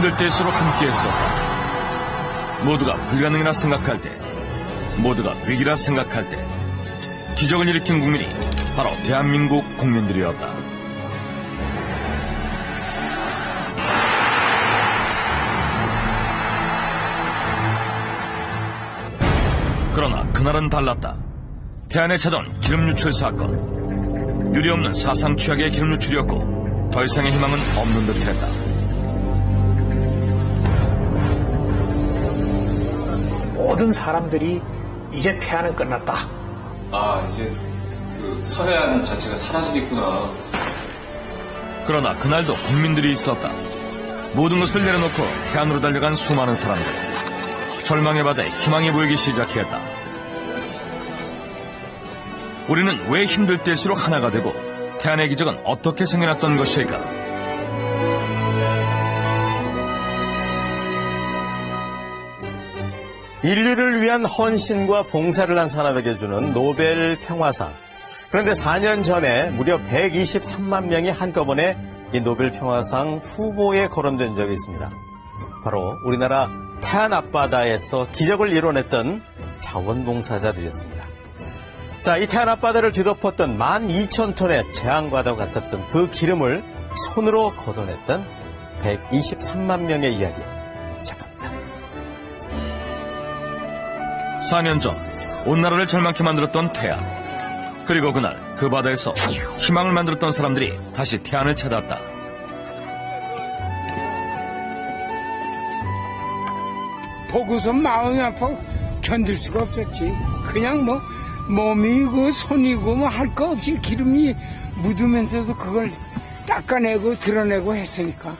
힘들 때일수록 함께했었다. 모두가 불가능이라 생각할 때, 모두가 위기라 생각할 때 기적을 일으킨 국민이 바로 대한민국 국민들이었다. 그러나 그날은 달랐다. 태안에 찾아온 기름 유출 사건. 유례없는 사상 최악의 기름 유출이었고 더 이상의 희망은 없는 듯했다. 모든 사람들이 이제 태안은 끝났다. 아, 이제 그 서해안 자체가 사라지겠구나. 그러나 그날도 국민들이 있었다. 모든 것을 내려놓고 태안으로 달려간 수많은 사람들. 절망의 바다에 희망이 보이기 시작했다. 우리는 왜 힘들 때일수록 하나가 되고 태안의 기적은 어떻게 생겨났던 것일까? 인류를 위한 헌신과 봉사를 한 사람에게 주는 노벨 평화상. 그런데 4년 전에 무려 123만 명이 한꺼번에 이 노벨 평화상 후보에 거론된 적이 있습니다. 바로 우리나라 태안 앞바다에서 기적을 이뤄냈던 자원봉사자들이었습니다. 자, 이 태안 앞바다를 뒤덮었던 12,000톤의 재앙과도 같았던 그 기름을 손으로 걷어냈던 123만 명의 이야기 시작합니다. 4년 전 온 나라를 절망케 만들었던 태안. 그리고 그날 그 바다에서 희망을 만들었던 사람들이 다시 태안을 찾았다. 보고서 마음이 아파 견딜 수가 없었지. 그냥 뭐 몸이고 손이고 뭐 할 거 없이 기름이 묻으면서도 그걸 닦아내고 드러내고 했으니까.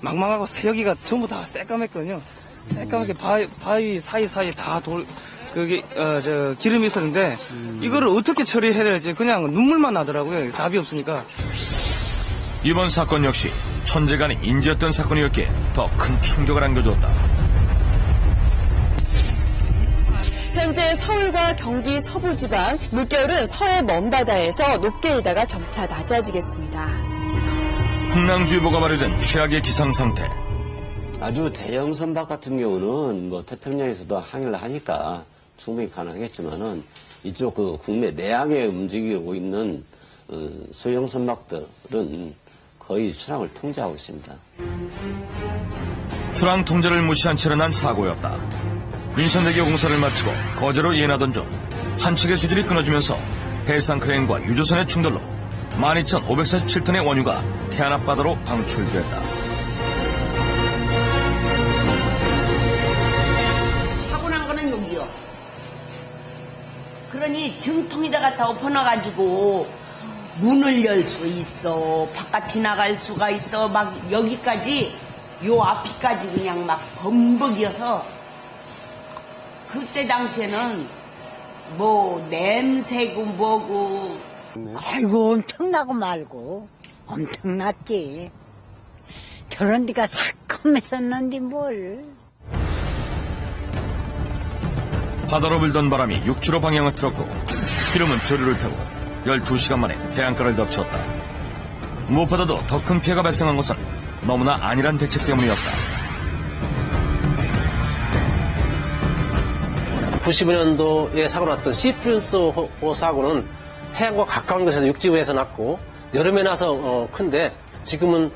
망망하고 새여기가 전부 다 새까맸거든요. 새까맣게 바위 사이사이 다 기름이 있었는데 이거를 어떻게 처리해야 될지 그냥 눈물만 나더라고요. 답이 없으니까. 이번 사건 역시 천재가 아닌 인재였던 사건이었기에 더 큰 충격을 안겨줬다. 현재 서울과 경기 서부지방, 물겨울은 서해 먼바다에서 높게 일다가 점차 낮아지겠습니다. 풍랑주의보가 발효된 최악의 기상상태. 아주 대형 선박 같은 경우는 뭐 태평양에서도 항해를 하니까 충분히 가능하겠지만은 이쪽 그 국내 내양에 움직이고 있는 소형 선박들은 거의 출항을 통제하고 있습니다. 출항 통제를 무시한 채로 난 사고였다. 인천대교 공사를 마치고 거제로 이행하던 중 한 척의 수질이 끊어지면서 해상 크레인과 유조선의 충돌로 12,547톤의 원유가 태안 앞바다로 방출됐다. 사고 난 거는 여기요. 그러니 정통에다 갖다 엎어놔가지고 문을 열 수 있어, 바깥이 나갈 수가 있어, 막 여기까지 요 앞이까지 그냥 막 범벅이어서 그때 당시에는 뭐 냄새고 뭐고. 아이고 엄청나고 말고 엄청났지. 저런 데가 새콤했었는데 뭘. 바다로 불던 바람이 육지로 방향을 틀었고 기름은 조류를 타고 12시간 만에 해안가를 덮쳤다. 무엇보다도 더 큰 피해가 발생한 것은 너무나 안일한 대책 때문이었다. 95년도에 사고 났던 시프린스 사고는 해안과 가까운 곳에서 육지부에서 났고 여름에 나서 큰데 지금은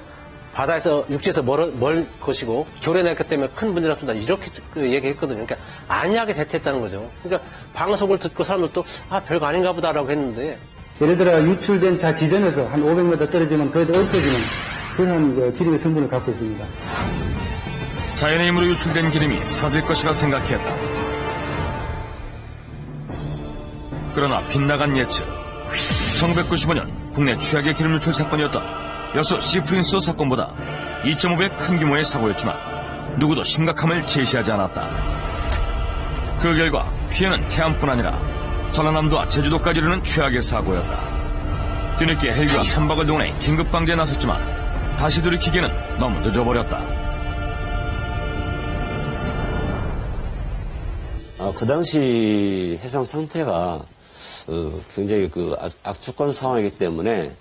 바다에서 육지에서 멀 것이고 겨울에 났기 때문에 큰 문제가 없다 이렇게 얘기했거든요. 그러니까 안이하게 대처했다는 거죠. 그러니까 방송을 듣고 사람들도 별거 아닌가 보다라고 했는데 예를 들어 유출된 자 지점에서 한 500m 떨어지면 거의 다 없어지는 그런 기름의 성분을 갖고 있습니다. 자연의 힘으로 유출된 기름이 사라질 것이라 생각했다. 그러나 빗나간 예측. 1995년 국내 최악의 기름 유출 사건이었던 여수 시프린스 사건보다 2.5배 큰 규모의 사고였지만 누구도 심각함을 제시하지 않았다. 그 결과 피해는 태안뿐 아니라 전라남도와 제주도까지 이르는 최악의 사고였다. 뒤늦게 헬기와 선박을 동원해 긴급방제에 나섰지만 다시 돌이키기에는 너무 늦어버렸다. 그 당시 해상 상태가 굉장히 악조건 상황이기 때문에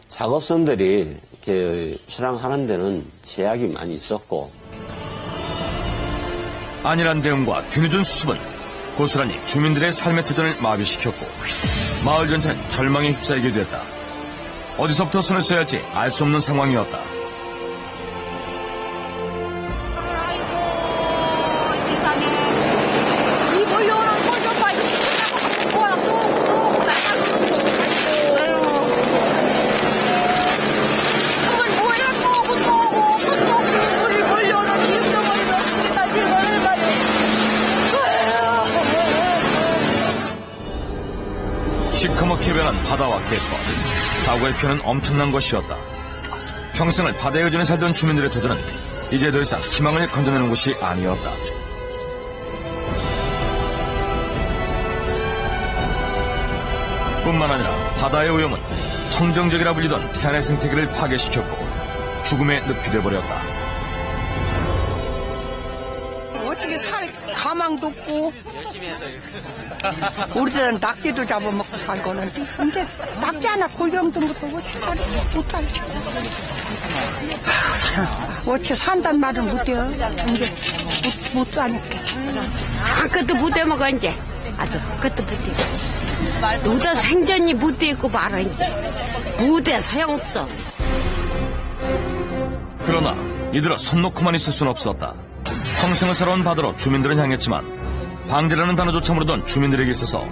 작업선들이 이렇게 출항하는 데는 제약이 많이 있었고 안일한 대응과 뒤늦은 수습은 고스란히 주민들의 삶의 터전을 마비시켰고 마을 전체는 절망에 휩싸이게 됐다. 어디서부터 손을 써야 할지 알 수 없는 상황이었다. 시커멓게 변한 바다와 갯벌. 사고의 피해는 엄청난 것이었다. 평생을 바다의 의존에 살던 주민들의 도전은 이제 더 이상 희망을 건져내는 곳이 아니었다. 뿐만 아니라 바다의 오염은 청정적이라 불리던 태안의 생태계를 파괴시켰고 죽음의 늪이 되어버렸다. 어떻게 살 가망도 없고 우리들은 낙지도 잡아먹고 살고는데 이제 낙지 하나 고경도 못하고 어떻게 못하지. 어째 산단 말을 못해요. 이제 못 사니까. 아까도 못해 먹어 이제. 아주 그것도 못해. 누다 생전이 못돼 있고 말아 이제. 못해 소용없어. 그러나 이들아 손 놓고만 있을 순 없었다. 평생을 살아온 바다로 주민들은 향했지만 방제라는 단어조차 모르던 주민들에게 있어서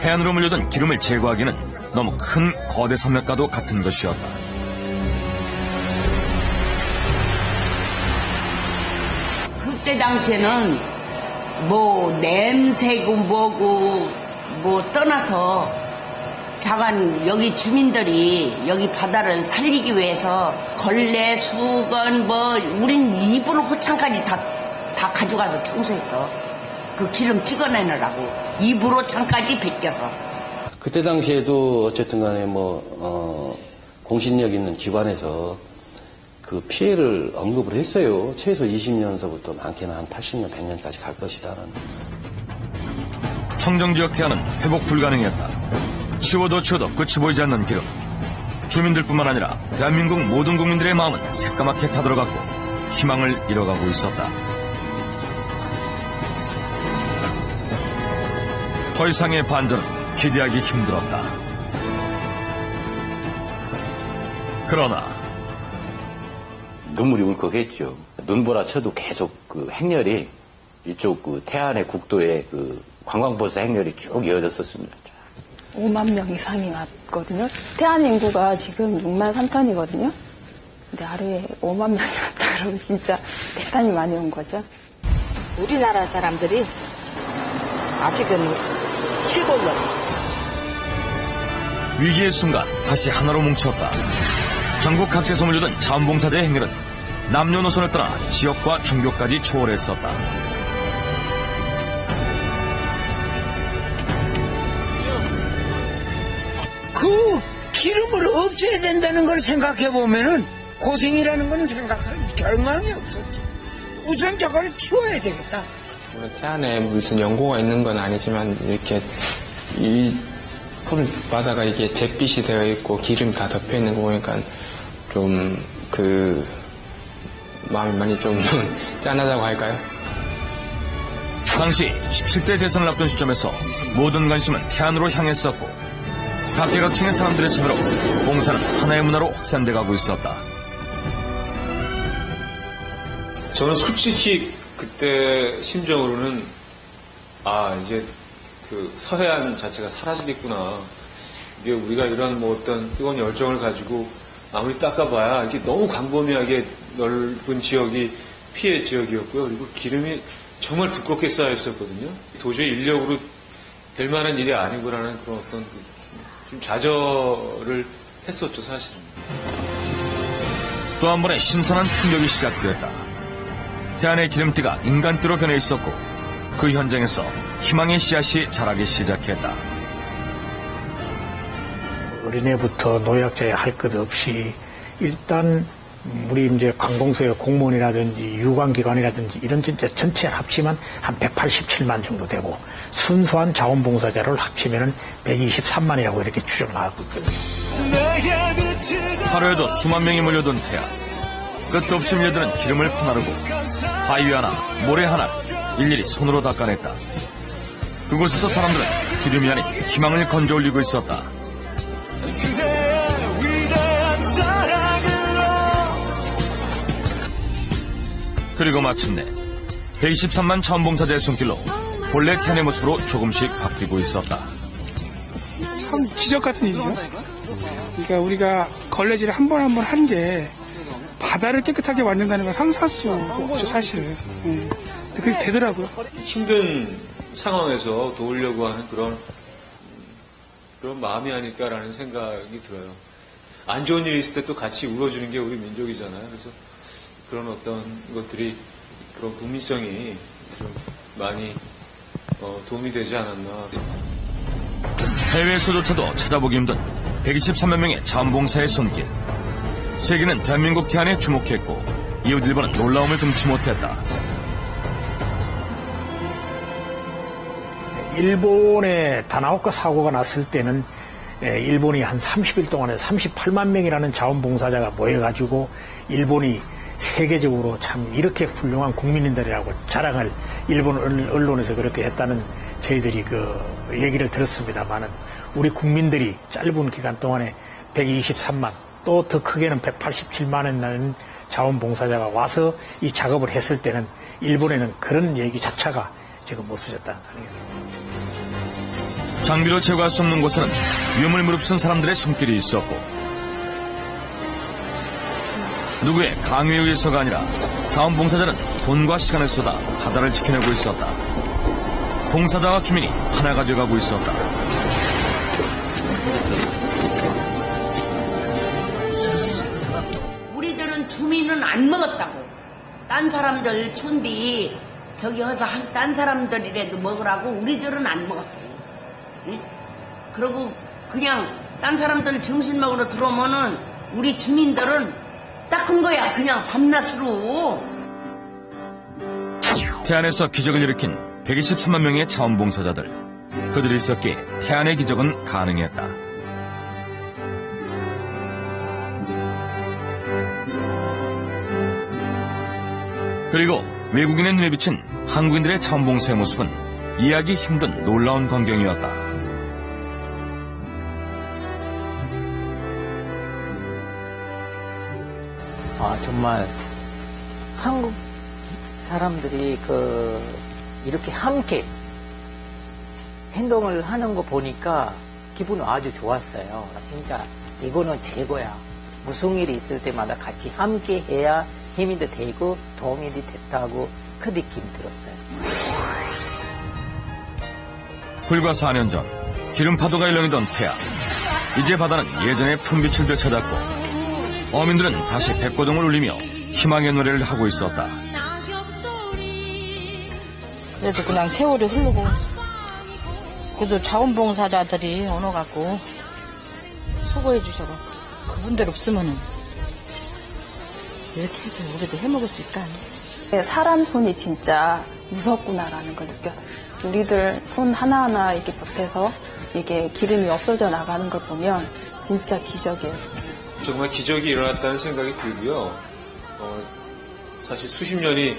해안으로 물려던 기름을 제거하기는 너무 큰 거대 산맥과도 같은 것이었다. 그때 당시에는 뭐 냄새고 뭐고 뭐 떠나서 자간 여기 주민들이 여기 바다를 살리기 위해서 걸레, 수건 뭐 우린 이불 호창까지 다 가져가서 청소했어. 그 기름 찍어내느라고 이불 호창까지 벗겨서. 그때 당시에도 어쨌든 간에 공신력 있는 기관에서 그 피해를 언급을 했어요. 최소 20년서부터 많게는 한 80년, 100년까지 갈 것이다라는. 청정지역 태안은 회복 불가능했다. 치워도 끝이 보이지 않는 기름. 주민들뿐만 아니라 대한민국 모든 국민들의 마음은 새까맣게 타들어갔고 희망을 잃어가고 있었다. 더 이상의 반전은 기대하기 힘들었다. 그러나 눈물이 울컥했죠. 눈보라 쳐도 계속 그 행렬이 이쪽 그 태안의 국도에 그 관광버스 행렬이 쭉 이어졌었습니다. 5만 명 이상이 왔거든요. 태안 인구가 지금 6만 3천이거든요. 근데 하루에 5만 명이 왔다 그러면 진짜 대단히 많이 온 거죠. 우리나라 사람들이 아직은 최고죠. 위기의 순간 다시 하나로 뭉쳤다. 전국 각지에서 몰려든 자원봉사자의 행렬은 남녀노소를 떠나 지역과 종교까지 초월했었다. 그 기름을 없애야 된다는 걸 생각해 보면은 고생이라는 건 생각할 결망이 없었지. 우선 저걸 치워야 되겠다. 물론 태안에 무슨 연고가 있는 건 아니지만 이렇게 이 푸른 바다가 이게 잿빛이 되어 있고 기름이 다 덮여 있는 거 보니까 좀 그 마음이 많이 좀 짠하다고 할까요? 당시 17대 대선을 앞둔 시점에서 모든 관심은 태안으로 향했었고 각계각층의 사람들의 참여로 봉사는 하나의 문화로 확산돼 가고 있었다. 저는 솔직히 그때 심정으로는 이제 그 서해안 자체가 사라지겠구나. 이게 우리가 이런 어떤 뜨거운 열정을 가지고 아무리 닦아봐야 이게 너무 광범위하게 넓은 지역이 피해 지역이었고요. 그리고 기름이 정말 두껍게 쌓여 있었거든요. 도저히 인력으로 될 만한 일이 아니구라는 그런 어떤 좀 좌절을 했었죠, 사실은. 또 한 번의 신선한 충격이 시작되었다. 태안의 기름띠가 인간띠로 변해 있었고 그 현장에서 희망의 씨앗이 자라기 시작했다. 어린애부터 노약자에 할 것 없이 일단 우리 이제 관공서의 공무원이라든지 유관기관이라든지 이런 진짜 전체 합치면 한 187만 정도 되고 순수한 자원봉사자를 합치면은 123만이라고 이렇게 추정을 하고 있거든요. 하루에도 수만 명이 몰려든 태안. 끝도 없이 밀려드는 기름을 퍼나르고 바위 하나, 모래 하나, 일일이 손으로 닦아냈다. 그곳에서 사람들은 기름이 아닌 희망을 건져 올리고 있었다. 그리고 마침내 123만 자원봉사자의 손길로 본래 태안의 모습으로 조금씩 바뀌고 있었다. 참 기적 같은 일이죠. 그러니까 우리가 걸레질을 한 번 한 번 한 게 바다를 깨끗하게 만든다는 건 상상할 수 없죠, 사실은. 그게 되더라고요. 힘든 상황에서 도우려고 하는 그런 마음이 아닐까라는 생각이 들어요. 안 좋은 일이 있을 때 또 같이 울어주는 게 우리 민족이잖아요. 그래서 그런 어떤 것들이, 그런 국민성이 좀 많이 도움이 되지 않았나. 해외에서조차도 찾아보기 힘든 123만 명의 자원봉사의 손길. 세계는 대한민국 태안에 주목했고 이웃 일본은 놀라움을 금치 못했다. 일본의 다나오카 사고가 났을 때는 일본이 한 30일 동안에 38만 명이라는 자원봉사자가 모여가지고 일본이 세계적으로 참 이렇게 훌륭한 국민들이라고 자랑을 일본 언론에서 그렇게 했다는 저희들이 그 얘기를 들었습니다만은 우리 국민들이 짧은 기간 동안에 123만 또 더 크게는 187만이라는 자원봉사자가 와서 이 작업을 했을 때는 일본에는 그런 얘기 자체가 지금 없어졌다는 거예요. 장비로 제거할 수 없는 곳에는 위험을 무릅쓴 사람들의 손길이 있었고 누구의 강요에 의해서가 아니라 자원봉사자는 돈과 시간을 쏟아 바다를 지켜내고 있었다. 봉사자와 주민이 하나가 되어가고 있었다. 우리들은 주민은 안 먹었다고. 딴 사람들 춘디 저기 해서 딴 사람들이라도 먹으라고 우리들은 안 먹었어요. 응? 그리고 그냥 딴 사람들 점심 먹으러 들어오면은 우리 주민들은 닦은 거야. 그냥 밤낮으로. 태안에서 기적을 일으킨 123만 명의 자원봉사자들. 그들이 있었기에 태안의 기적은 가능했다. 그리고 외국인의 눈에 비친 한국인들의 자원봉사의 모습은 이해하기 힘든 놀라운 광경이었다. 정말 한국 사람들이 이렇게 함께 행동을 하는 거 보니까 기분이 아주 좋았어요. 진짜 이거는 최고야. 무슨 일이 있을 때마다 같이 함께 해야 힘이 되고 도움이 됐다고 그 느낌이 들었어요. 불과 4년 전 기름 파도가 일렁이던 태안. 이제 바다는 예전의 푸른빛을 되찾았고 어민들은 다시 백고동을 울리며 희망의 노래를 하고 있었다. 그래도 그냥 세월이 흐르고 그래도 자원봉사자들이 오너갖고 수고해 주셔서 그분들 없으면은 이렇게 해서 우리도 해먹을 수 있다. 사람 손이 진짜 무섭구나라는 걸 느꼈어요. 우리들 손 하나하나 이렇게 보태서 이게 기름이 없어져 나가는 걸 보면 진짜 기적이에요. 정말 기적이 일어났다는 생각이 들고요. 사실 수십 년이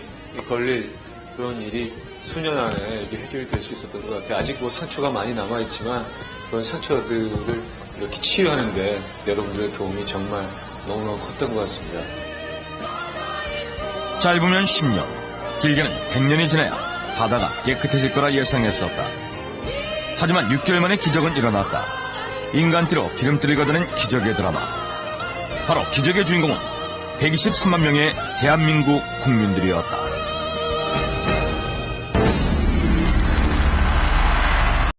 걸릴 그런 일이 수년 안에 이게 해결이 될 수 있었던 것 같아요. 아직 상처가 많이 남아있지만 그런 상처들을 이렇게 치유하는데 여러분들의 도움이 정말 너무너무 컸던 것 같습니다. 짧으면 10년, 길게는 100년이 지나야 바다가 깨끗해질 거라 예상했었다. 하지만 6개월 만에 기적은 일어났다. 인간띠로 기름띠를 거두는 기적의 드라마. 바로 기적의 주인공은 123만 명의 대한민국 국민들이었다.